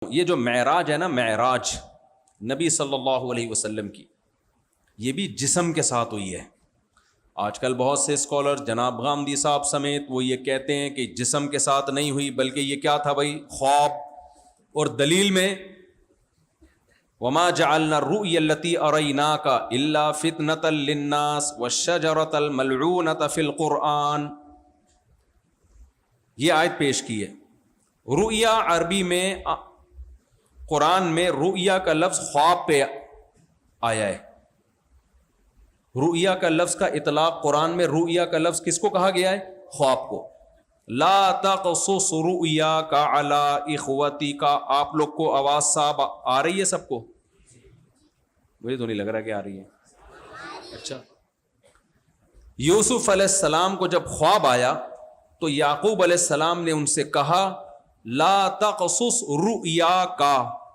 یہ جو معراج ہے نا، معراج نبی صلی اللہ علیہ وسلم کی، یہ بھی جسم کے ساتھ ہوئی ہے۔ آج کل بہت سے اسکالر جناب غامدی صاحب سمیت وہ یہ کہتے ہیں کہ جسم کے ساتھ نہیں ہوئی بلکہ یہ کیا تھا بھائی، خواب۔ اور دلیل میں وما جعلنا الرؤيا التي اريناك الا فتنة للناس والشجرة الملعونة في القرآن، یہ آیت پیش کی ہے۔ رؤیا عربی میں قرآن میں رؤیا کا لفظ خواب پہ آیا ہے۔ رؤیا کا لفظ کا اطلاق قرآن میں رؤیا کا لفظ کس کو کہا گیا ہے؟ خواب کو۔ لا تقصص رؤیاک علی اخوتک، آپ لوگ کو آواز صاحب آ رہی ہے سب کو؟ مجھے تو نہیں لگ رہا کہ آ رہی ہے۔ اچھا، یوسف علیہ السلام کو جب خواب آیا تو یعقوب علیہ السلام نے ان سے کہا لا تقصص رؤیاک،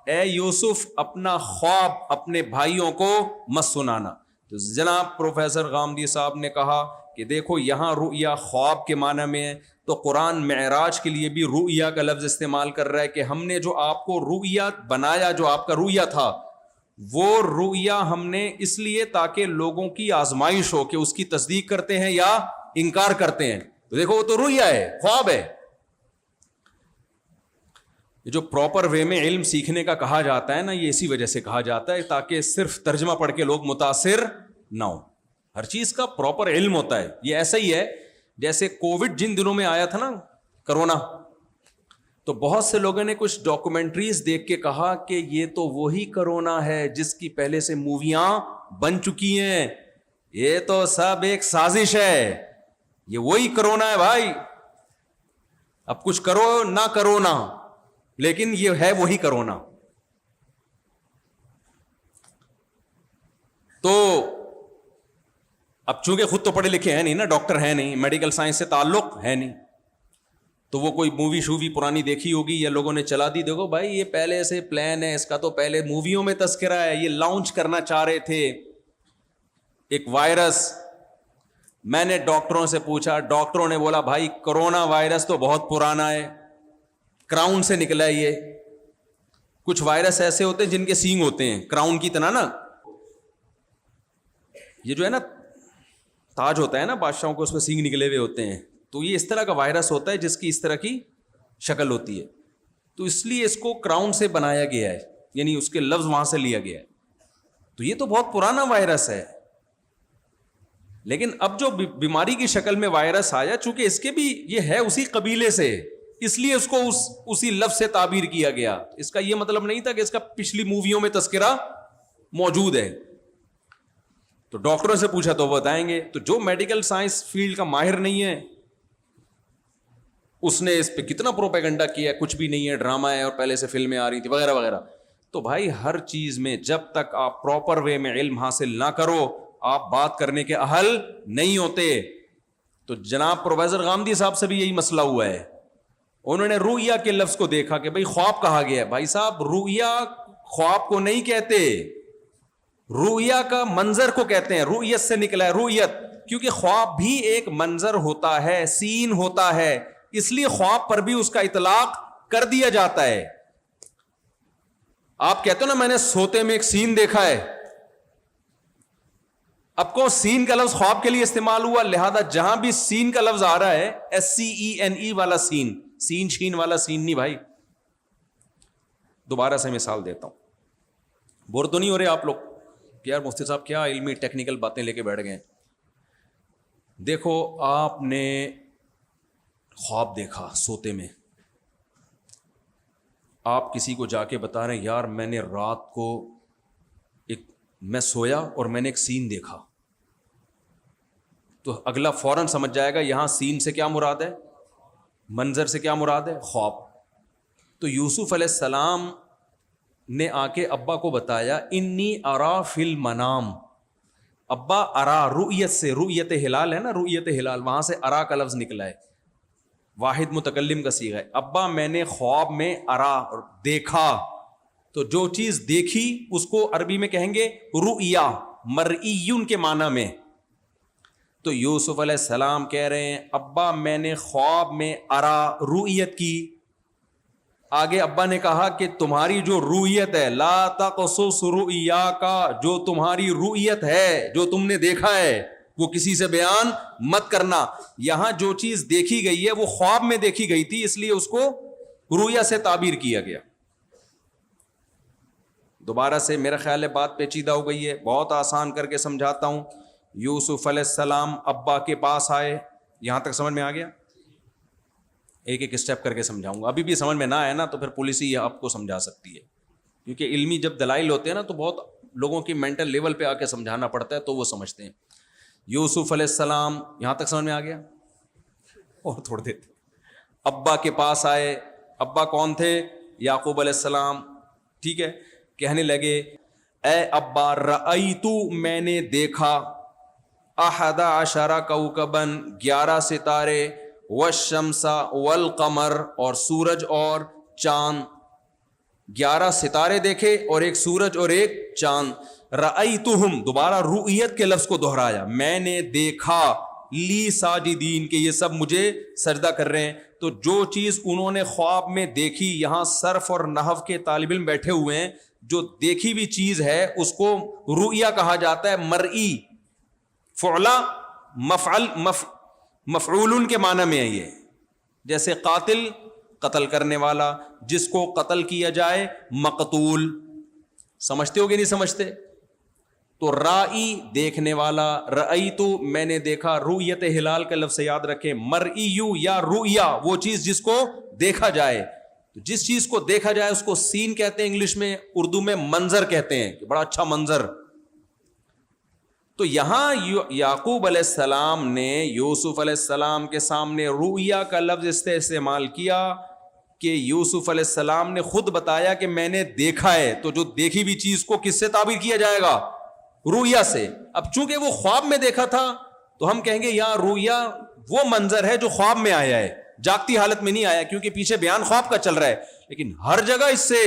اے یوسف اپنا خواب اپنے بھائیوں کو مت سنانا۔ تو جناب پروفیسر غامدی صاحب نے کہا کہ دیکھو یہاں رؤیا خواب کے معنی میں ہے، تو قرآن معراج کے لیے بھی رؤیا کا لفظ استعمال کر رہا ہے کہ ہم نے جو آپ کو رؤیا بنایا، جو آپ کا رؤیا تھا وہ رؤیا ہم نے اس لیے تاکہ لوگوں کی آزمائش ہو کہ اس کی تصدیق کرتے ہیں یا انکار کرتے ہیں۔ تو دیکھو وہ تو رؤیا ہے، خواب ہے۔ جو پراپر وے میں علم سیکھنے کا کہا جاتا ہے نا، یہ اسی وجہ سے کہا جاتا ہے تاکہ صرف ترجمہ پڑھ کے لوگ متاثر نہ ہو۔ ہر چیز کا پراپر علم ہوتا ہے۔ یہ ایسا ہی ہے جیسے کووڈ جن دنوں میں آیا تھا نا، کرونا، تو بہت سے لوگوں نے کچھ ڈاکومنٹریز دیکھ کے کہا کہ یہ تو وہی کرونا ہے جس کی پہلے سے موویاں بن چکی ہیں، یہ تو سب ایک سازش ہے، یہ وہی کرونا ہے بھائی، اب کچھ کرو نہ کرو نہ، لیکن یہ ہے وہی کرونا۔ تو اب چونکہ خود تو پڑھے لکھے ہیں نہیں نا، ڈاکٹر ہیں نہیں، میڈیکل سائنس سے تعلق ہے نہیں، تو وہ کوئی مووی شووی پرانی دیکھی ہوگی یا لوگوں نے چلا دی، دیکھو بھائی یہ پہلے سے پلان ہے، اس کا تو پہلے موویوں میں تذکرہ ہے، یہ لانچ کرنا چاہ رہے تھے ایک وائرس۔ میں نے ڈاکٹروں سے پوچھا، ڈاکٹروں نے بولا بھائی کرونا وائرس تو بہت پرانا ہے، کراؤن سے نکلا ہے یہ۔ کچھ وائرس ایسے ہوتے ہیں جن کے سینگ ہوتے ہیں کراؤن کی طرح نا، یہ جو ہے نا تاج ہوتا ہے نا بادشاہوں کو، اس میں سینگ نکلے ہوئے ہوتے ہیں، تو یہ اس طرح کا وائرس ہوتا ہے جس کی اس طرح کی شکل ہوتی ہے، تو اس لیے اس کو کراؤن سے بنایا گیا ہے، یعنی اس کے لفظ وہاں سے لیا گیا ہے۔ تو یہ تو بہت پرانا وائرس ہے، لیکن اب جو بیماری کی شکل میں وائرس آیا، چونکہ اس کے بھی یہ ہے اسی قبیلے سے، اس لیے اس کو اسی لفظ سے تعبیر کیا گیا۔ اس کا یہ مطلب نہیں تھا کہ اس کا پچھلی موویوں میں تذکرہ موجود ہے۔ تو ڈاکٹروں سے پوچھا تو وہ بتائیں گے۔ تو جو میڈیکل سائنس فیلڈ کا ماہر نہیں ہے اس نے اس پہ کتنا پروپیگنڈا کیا ہے، کچھ بھی نہیں ہے، ڈرامہ ہے، اور پہلے سے فلمیں آ رہی تھی وغیرہ وغیرہ۔ تو بھائی ہر چیز میں جب تک آپ پراپر وے میں علم حاصل نہ کرو آپ بات کرنے کے اہل نہیں ہوتے۔ تو جناب پروفیسر غامدی صاحب سے بھی یہی مسئلہ ہوا ہے، انہوں نے رؤیا کے لفظ کو دیکھا کہ بھائی خواب کہا گیا ہے۔ بھائی صاحب رؤیا خواب کو نہیں کہتے، رؤیا کا منظر کو کہتے ہیں، رؤیت سے نکلا ہے رؤیت، کیونکہ خواب بھی ایک منظر ہوتا ہے، سین ہوتا ہے، اس لیے خواب پر بھی اس کا اطلاق کر دیا جاتا ہے۔ آپ کہتے ہو نا میں نے سوتے میں ایک سین دیکھا ہے، اب کو سین کا لفظ خواب کے لیے استعمال ہوا، لہذا جہاں بھی سین کا لفظ آ رہا ہے SCENE والا سین، سین شین والا سین نہیں بھائی۔ دوبارہ سے مثال دیتا ہوں، بور تو نہیں ہو رہے آپ لوگ کہ یار مفتی صاحب کیا علمی ٹیکنیکل باتیں لے کے بیٹھ گئے؟ دیکھو آپ نے خواب دیکھا سوتے میں، آپ کسی کو جا کے بتا رہے ہیں یار میں نے رات کو میں سویا اور میں نے ایک سین دیکھا، تو اگلا فوراً سمجھ جائے گا یہاں سین سے کیا مراد ہے، منظر سے کیا مراد ہے، خواب۔ تو یوسف علیہ السلام نے آ کے ابا کو بتایا انی ارا فی المنام، ابا ارا رؤیت سے، رؤیت ہلال ہے نا، رؤیت ہلال وہاں سے ارا کا لفظ نکلا ہے، واحد متکلم کا صیغہ ہے۔ ابا میں نے خواب میں ارا دیکھا، تو جو چیز دیکھی اس کو عربی میں کہیں گے رؤیا، مرئیون کے معنی میں۔ تو یوسف علیہ السلام کہہ رہے ہیں ابا میں نے خواب میں ارا رؤیت کی، آگے ابا نے کہا کہ تمہاری جو رؤیت ہے، لا تقصص رؤیاکا، جو تمہاری رؤیت ہے، جو تم نے دیکھا ہے وہ کسی سے بیان مت کرنا. یہاں جو چیز دیکھی گئی ہے وہ خواب میں دیکھی گئی تھی، اس لیے اس کو رؤیا سے تعبیر کیا گیا. دوبارہ سے میرا خیال ہے بات پیچیدہ ہو گئی ہے، بہت آسان کر کے سمجھاتا ہوں. یوسف علیہ السلام ابا کے پاس آئے، یہاں تک سمجھ میں آ گیا؟ ایک ایک اسٹیپ کر کے سمجھاؤں گا. ابھی بھی سمجھ میں نہ آئے نا تو پھر پولیس ہی آپ کو سمجھا سکتی ہے، کیونکہ علمی جب دلائل ہوتے ہیں نا تو بہت لوگوں کی مینٹل لیول پہ آ کے سمجھانا پڑتا ہے تو وہ سمجھتے ہیں. یوسف علیہ السلام، یہاں تک سمجھ میں آ گیا؟ اور تھوڑ دیتے. ابا کے پاس آئے. ابا کون تھے؟ یعقوب علیہ السلام. ٹھیک ہے. کہنے لگے اے ابا، رأیتو، میں نے دیکھا، 11 کوكباً، 11 ستارے، والشمس والقمر، اور سورج اور چاند. 11 ستارے دیکھے اور ایک سورج اور ایک چاند. رأیتہم، دوبارہ رؤیت کے لفظ کو دہرایا، میں نے دیکھا، لی ساجدین، کہ یہ سب مجھے سجدہ کر رہے ہیں. تو جو چیز انہوں نے خواب میں دیکھی، یہاں صرف اور نحو کے طالب علم بیٹھے ہوئے ہیں، جو دیکھی ہوئی چیز ہے اس کو رؤیا کہا جاتا ہے، مرئی. فعلا مفعول کے معنی میں ہے یہ. جیسے قاتل، قتل کرنے والا، جس کو قتل کیا جائے مقتول. سمجھتے ہو کہ نہیں سمجھتے؟ تو رائی، دیکھنے والا، رأیتو، میں نے دیکھا. رؤیت ہلال کا لفظ یاد رکھیں، مرئیو یا رؤیا، وہ چیز جس کو دیکھا جائے. جس چیز کو دیکھا جائے اس کو سین کہتے ہیں انگلش میں، اردو میں منظر کہتے ہیں، کہ بڑا اچھا منظر. تو یہاں یعقوب علیہ السلام نے یوسف علیہ السلام کے سامنے رؤیا کا لفظ استعمال کیا کہ یوسف علیہ السلام نے خود بتایا کہ میں نے دیکھا ہے. تو جو دیکھی ہوئی چیز کو کس سے تعبیر کیا جائے گا؟ رؤیا سے. اب چونکہ وہ خواب میں دیکھا تھا تو ہم کہیں گے یہاں رؤیا وہ منظر ہے جو خواب میں آیا ہے، جاگتی حالت میں نہیں آیا، کیونکہ پیچھے بیان خواب کا چل رہا ہے. لیکن ہر جگہ اس سے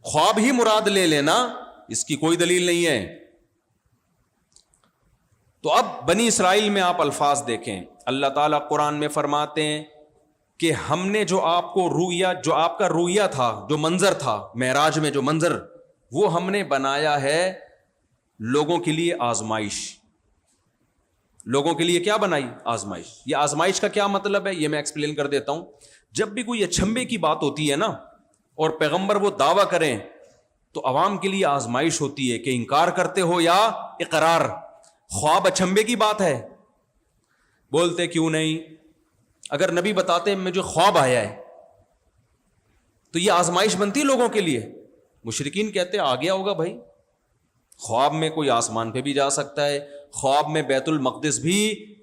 خواب ہی مراد لے لینا، اس کی کوئی دلیل نہیں ہے. تو اب بنی اسرائیل میں آپ الفاظ دیکھیں، اللہ تعالیٰ قرآن میں فرماتے ہیں کہ ہم نے جو آپ کو رؤیا، جو آپ کا رؤیا تھا، جو منظر تھا معراج میں، جو منظر، وہ ہم نے بنایا ہے لوگوں کے لیے آزمائش. لوگوں کے لیے کیا بنائی؟ آزمائش. یہ آزمائش کا کیا مطلب ہے یہ میں ایکسپلین کر دیتا ہوں. جب بھی کوئی اچھمبے کی بات ہوتی ہے نا اور پیغمبر وہ دعویٰ کریں تو عوام کے لیے آزمائش ہوتی ہے کہ انکار کرتے ہو یا اقرار. خواب اچھمبے کی بات ہے، بولتے کیوں نہیں؟ اگر نبی بتاتے مجھے خواب آیا ہے تو یہ آزمائش بنتی لوگوں کے لیے. مشرکین کہتے آ گیا ہوگا بھائی، خواب میں کوئی آسمان پہ بھی جا سکتا ہے، خواب میں بیت المقدس بھی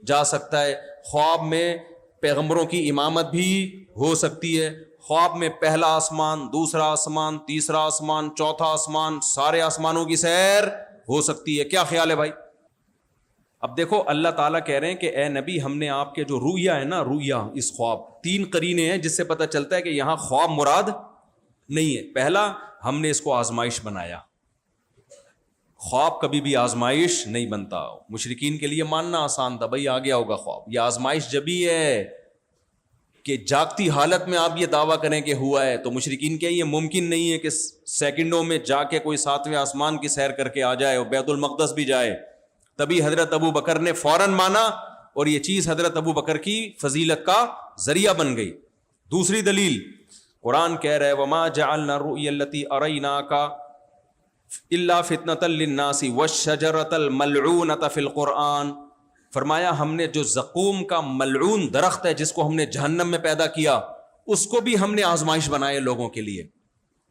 جا سکتا ہے، خواب میں پیغمبروں کی امامت بھی ہو سکتی ہے، خواب میں پہلا آسمان، دوسرا آسمان، تیسرا آسمان، چوتھا آسمان، سارے آسمانوں کی سیر ہو سکتی ہے. کیا خیال ہے بھائی؟ اب دیکھو اللہ تعالیٰ کہہ رہے ہیں کہ اے نبی، ہم نے آپ کے جو رؤیا ہے نا، رؤیا، اس خواب، 3 قرینے ہیں جس سے پتہ چلتا ہے کہ یہاں خواب مراد نہیں ہے. پہلا، ہم نے اس کو آزمائش بنایا. خواب کبھی بھی آزمائش نہیں بنتا. مشرکین کے لیے ماننا آسان تھا، بھائی آ گیا ہوگا خواب. یہ آزمائش جب ہی ہے کہ جاگتی حالت میں آپ یہ دعویٰ کریں کہ ہوا ہے. تو مشرکین کے یہ ممکن نہیں ہے کہ سیکنڈوں میں جا کے کوئی 7ویں آسمان کی سیر کر کے آ جائے اور بیت المقدس بھی جائے. تبھی حضرت ابو بکر نے فوراً مانا اور یہ چیز حضرت ابو بکر کی فضیلت کا ذریعہ بن گئی. دوسری دلیل، قرآن کہہ رہے وما جعلنا الرؤيا التي اريناك الا فتنة للناس والشجرة الملعونة في القرآن. فرمایا ہم نے جو زقوم کا ملعون درخت ہے جس کو ہم نے جہنم میں پیدا کیا، اس کو بھی ہم نے آزمائش بنائے لوگوں کے لیے.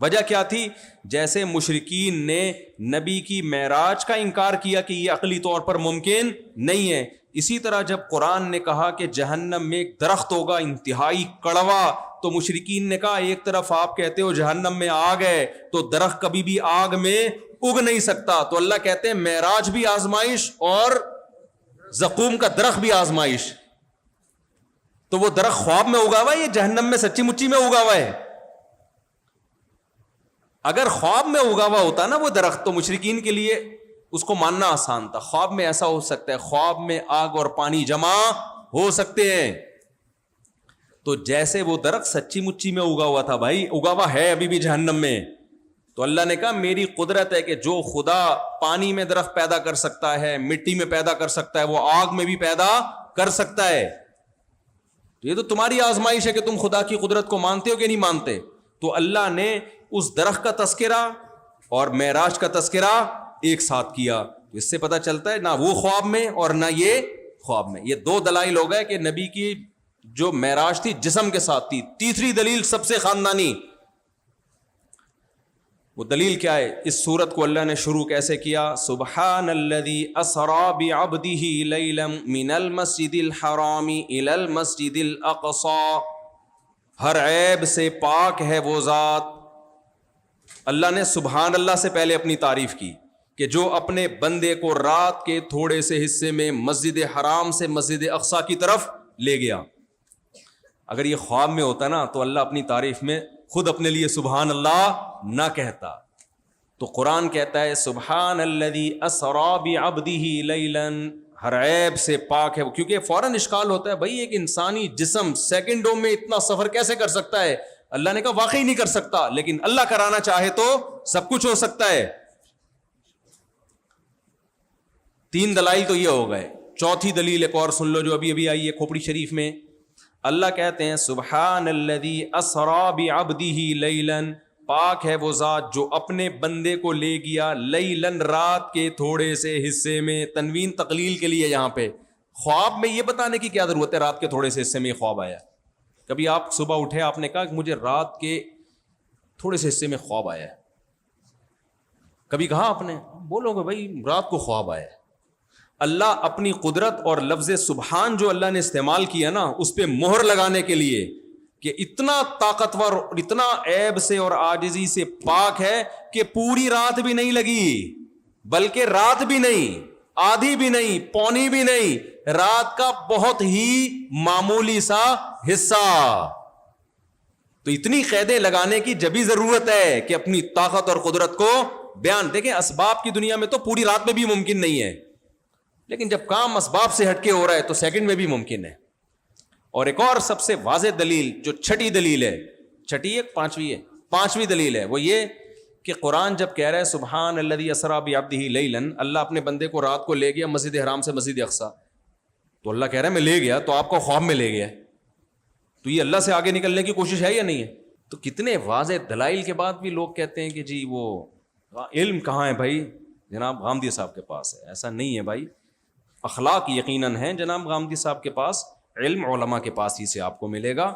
وجہ کیا تھی؟ جیسے مشرکین نے نبی کی معراج کا انکار کیا کہ یہ عقلی طور پر ممکن نہیں ہے، اسی طرح جب قرآن نے کہا کہ جہنم میں ایک درخت ہوگا انتہائی کڑوا، تو مشرکین نے کہا ایک طرف آپ کہتے ہو جہنم میں آگ ہے تو درخت کبھی بھی آگ میں اگ نہیں سکتا. تو اللہ کہتے ہیں معراج بھی آزمائش اور زقوم کا درخت بھی آزمائش. تو وہ درخت خواب میں اگا ہوا ہے، یہ جہنم میں سچی مچی میں اگا ہوا ہے. اگر خواب میں اگا ہوا ہوتا نا وہ درخت تو مشرکین کے لیے اس کو ماننا آسان تھا. خواب میں ایسا ہو سکتا ہے، خواب میں آگ اور پانی جمع ہو سکتے ہیں. تو جیسے وہ درخت سچی مچی میں اگا ہوا تھا بھائی، اگا ہوا ہے ابھی بھی جہنم میں، تو اللہ نے کہا میری قدرت ہے کہ جو خدا پانی میں درخت پیدا کر سکتا ہے، مٹی میں پیدا کر سکتا ہے، وہ آگ میں بھی پیدا کر سکتا ہے. یہ تو تمہاری آزمائش ہے کہ تم خدا کی قدرت کو مانتے ہو کہ نہیں مانتے. تو اللہ نے اس درخت کا تذکرہ اور معراج کا تذکرہ ایک ساتھ کیا. اس سے پتہ چلتا ہے نہ وہ خواب میں اور نہ یہ خواب میں. یہ دو دلائل ہو گئے کہ نبی کی جو معراج تھی جسم کے ساتھ تھی. تیسری دلیل سب سے خاندانی، وہ دلیل کیا ہے؟ اس سورت کو اللہ نے شروع کیسے کیا؟ سبحان الذی اسری بعبدہ لیلا من المسجد الحرام الی المسجد الاقصی. ہر عیب سے پاک ہے وہ ذات. اللہ نے سبحان اللہ سے پہلے اپنی تعریف کی کہ جو اپنے بندے کو رات کے تھوڑے سے حصے میں مسجد حرام سے مسجد اقصی کی طرف لے گیا. اگر یہ خواب میں ہوتا نا تو اللہ اپنی تعریف میں خود اپنے لیے سبحان اللہ نہ کہتا. تو قرآن کہتا ہے سبحان الذی اسری بعبدہ لیلا، ہر عیب سے پاک ہے. کیونکہ فوراً اشکال ہوتا ہے بھائی ایک انسانی جسم سیکنڈوں میں اتنا سفر کیسے کر سکتا ہے؟ اللہ نے کہا واقعی نہیں کر سکتا، لیکن اللہ کرانا چاہے تو سب کچھ ہو سکتا ہے. تین دلائل تو یہ ہو گئے. چوتھی دلیل ایک اور سن لو جو ابھی ابھی آئی ہے کھوپڑی شریف میں. اللہ کہتے ہیں سبحان الذی اسری بعبدہ لیلا، پاک ہے وہ ذات جو اپنے بندے کو لے گیا لیلن، رات کے تھوڑے سے حصے میں. تنوین تقلیل کے لیے یہاں پہ. خواب میں یہ بتانے کی کیا ضرورت ہے رات کے تھوڑے سے حصے میں خواب آیا؟ کبھی آپ صبح اٹھے آپ نے کہا کہ مجھے رات کے تھوڑے سے حصے میں خواب آیا ہے؟ کبھی کہا آپ نے؟ بولو گے بھائی رات کو خواب آیا ہے. اللہ اپنی قدرت اور لفظ سبحان جو اللہ نے استعمال کیا نا اس پہ مہر لگانے کے لیے کہ اتنا طاقتور اور اتنا عیب سے اور عاجزی سے پاک ہے کہ پوری رات بھی نہیں لگی، بلکہ رات بھی نہیں، آدھی بھی نہیں، پونی بھی نہیں، رات کا بہت ہی معمولی سا حصہ. تو اتنی قیدیں لگانے کی جبھی ضرورت ہے کہ اپنی طاقت اور قدرت کو بیان. دیکھیں اسباب کی دنیا میں تو پوری رات میں بھی ممکن نہیں ہے، لیکن جب کام اسباب سے ہٹ کے ہو رہا ہے تو سیکنڈ میں بھی ممکن ہے. اور ایک اور سب سے واضح دلیل جو چھٹی دلیل ہے، چھٹی ایک پانچویں ہے، پانچویں دلیل ہے وہ یہ کہ قرآن جب کہہ رہا ہے سبحان الذی اسری بعبدہ لیلا، اللہ اپنے بندے کو رات کو لے گیا مسجد حرام سے مسجد اقصی، تو اللہ کہہ رہا ہے میں لے گیا تو آپ کو خواب میں لے گیا، تو یہ اللہ سے آگے نکلنے کی کوشش ہے یا نہیں ہے؟ تو کتنے واضح دلائل کے بعد بھی لوگ کہتے ہیں کہ جی وہ علم کہاں ہے بھائی؟ جناب غامدی صاحب کے پاس ہے. ایسا نہیں ہے بھائی، اخلاق یقیناً ہیں جناب غامدی صاحب کے پاس، علم علماء کے پاس ہی سے آپ کو ملے گا.